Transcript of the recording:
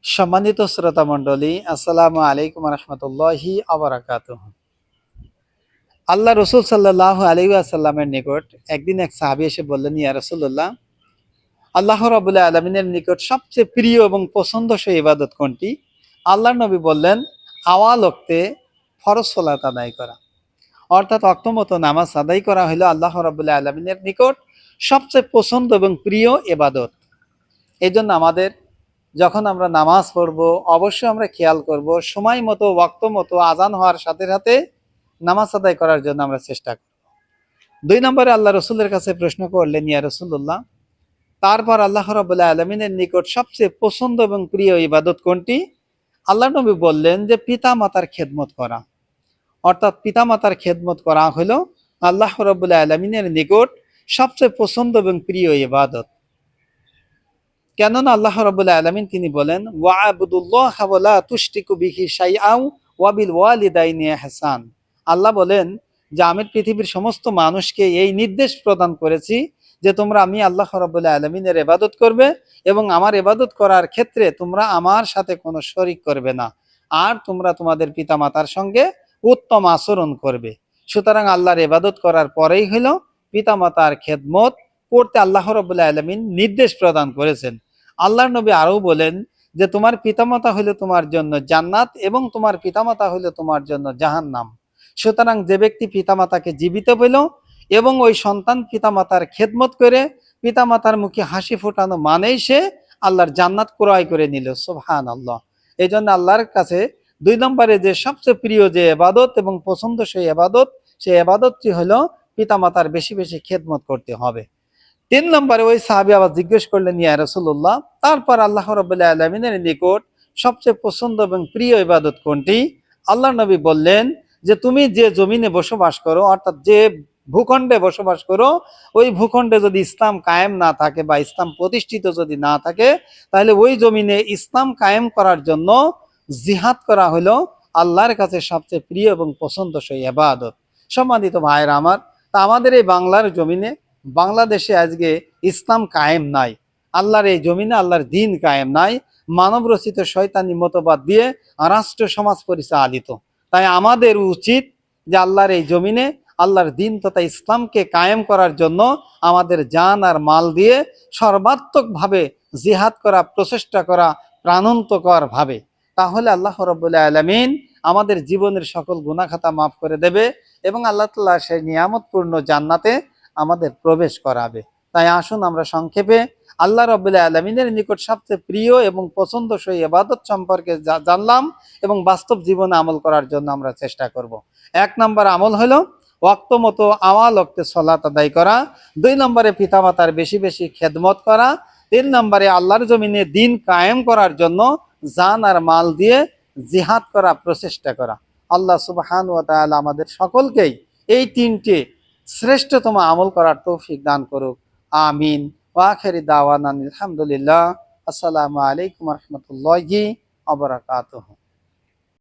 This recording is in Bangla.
সম্মানিত শ্রোতা মণ্ডলী, আসসালামু আলাইকুম রহমতুল্লাহি আবরাকাতুহ। আল্লাহ রসুল সাল্লাল্লাহু আলাইহি ওয়াসাল্লামের নিকট একদিন এক সাহাবী এসে বললেন, ইয়া রাসূলুল্লাহ, আল্লাহ রাব্বুল আলামিনের নিকট সবচেয়ে প্রিয় এবং পছন্দসই ইবাদত কোনটি? আল্লাহর নবী বললেন, আওয়াল ওক্তে ফরজ সালাত আদায় করা, অর্থাৎ অক্তমতো নামাজ আদায় করা হলো আল্লাহ রাব্বুল আলামিনের নিকট সবচেয়ে পছন্দ এবং প্রিয় ইবাদত। এই জন্য আমাদের যখন আমরা নামাজ পড়ব অবশ্যই আমরা খেয়াল করব সময় মতো ওয়াক্ত মতো আজান হওয়ার সাথে সাথে নামাজ আদায় করার জন্য আমরা চেষ্টা করব। 2 নম্বরে আল্লাহ রসুলের কাছে প্রশ্ন করলেন, ইয়া রাসূলুল্লাহ, তারপর আল্লাহ রাব্বুল আলামিনের নিকট সবচেয়ে পছন্দ এবং প্রিয় ইবাদত কোনটি? আল্লাহ নবী বললেন যে পিতা মাতার খেদমত করা, অর্থাৎ পিতা মাতার খেদমত করা হলো আল্লাহ রাব্বুল আলামিনের নিকট সবচেয়ে পছন্দ এবং প্রিয় ইবাদত। কেননা আল্লাহ রাব্বুল আলামিন তিনি বলেন, ওয়া'বুদুল্লাহ ওয়া লা তুশরিকু বিহি শাইআন ওয়া বিল ওয়ালিদাইনি ইহসান। আল্লাহ বলেন যে আমি পৃথিবীর সমস্ত মানুষকে এই নির্দেশ প্রদান করেছি যে তোমরা আমি আল্লাহ রাব্বুল আলামিনের ইবাদত করবে এবং আমার ইবাদত করার ক্ষেত্রে তোমরা আমার সাথে কোনো শরীক করবে না, আর তোমরা তোমাদের পিতামাতার সঙ্গে উত্তম আচরণ করবে। সুতরাং আল্লাহর ইবাদত করার পরেই হলো পিতামাতার খেদমত করতে আল্লাহ রাব্বুল আলামিন নির্দেশ প্রদান করেছেন। আল্লাহর নবী আরও বলেন যে তোমার পিতামাতা হইলে তোমার জন্য জান্নাত এবং তোমার পিতামাতা হইলে তোমার জন্য জাহান্নাম। সুতরাং যে ব্যক্তি পিতামাতাকে জীবিত পেল এবং ওই সন্তান পিতামাতার খেদমত করে পিতামাতার মুখে হাসি ফোটানো মানেই সে আল্লাহর জান্নাত ক্রয় করে নিল। সুবহানাল্লাহ। এই জন্য আল্লাহর কাছে 2 নম্বরে যে সবচেয়ে প্রিয় যে ইবাদত এবং পছন্দ সেই ইবাদত, সেই ইবাদতটি হলো পিতামাতার বেশি বেশি খেদমত করতে হবে। 3 নম্বরে ওই সাহাবী আবার জিজ্ঞেস করলেন, ইয়া রাসূলুল্লাহ, তারপর আল্লাহ রাব্বুল আলামিনের নিকট সবচেয়ে পছন্দ এবং প্রিয় ইবাদত কোনটি? আল্লাহর নবী বললেন যে তুমি যে জমিনে বসবাস করো, অর্থাৎ যে ভূখণ্ডে বসবাস করো, ওই ভূখণ্ডে যদি ইসলাম কায়েম না থাকে বা ইসলাম প্রতিষ্ঠিত যদি না থাকে, তাহলে ওই জমিনে ইসলাম কায়েম করার জন্য জিহাদ করা হলো আল্লাহর কাছে সবচেয়ে প্রিয় এবং পছন্দসই ইবাদত। সম্মানিত ভাইরা আমার, তা আমাদের এই বাংলার জমিনে, বাংলাদেশে আজকে ইসলাম কায়েম নাই, আল্লাহর এই জমিনে আল্লাহর দিন কায়েম নাই, মানব রচিত শয়তানি মতবাদ দিয়ে রাষ্ট্র সমাজ পরিচালিত। তাই আমাদের উচিত যে আল্লাহর এই জমিনে আল্লাহর দিন তথা ইসলামকে কায়েম করার জন্য আমাদের জান আর মাল দিয়ে সর্বাত্মকভাবে জিহাদ করা, প্রচেষ্টা করা, প্রাণান্তকর ভাবে। তাহলে আল্লাহ রাব্বুল আলামিন আমাদের জীবনের সকল গুনাহ খাতা মাফ করে দেবে এবং আল্লাহ তাআলা সেই নিয়ামতপূর্ণ জান্নাতে আমাদের প্রবেশ করাবে। তাই আসুন আমরা সংক্ষেপে আল্লাহ রাব্বুল আলামিনের নিকট সবচেয়ে প্রিয় এবং পছন্দসই ইবাদত সম্পর্কে জানলাম এবং বাস্তব জীবনে আমল করার জন্য আমরা চেষ্টা করব। 1 নম্বর আমল হলো ওয়াক্ত মতো আওয়াল ওক্তে সালাত আদায় করা, 2 নম্বরে পিতামাতার বেশি বেশি খেদমত করা, 3 নম্বরে আল্লাহর জমিনে দিন কায়েম করার জন্য জান আর মাল দিয়ে জিহাদ করা, প্রচেষ্টা করা। আল্লাহ সুবহানাহু ওয়া তাআলা আমাদের সকলকেই এই 3টে শ্রেষ্ঠতম আমল করার তৌফিক দান করুক। আমিন। ওয়া আখিরি দাওয়ানা আলহামদুলিল্লাহ। আসসালামু আলাইকুম ওয়া রাহমাতুল্লাহি ওয়া বারাকাতুহু।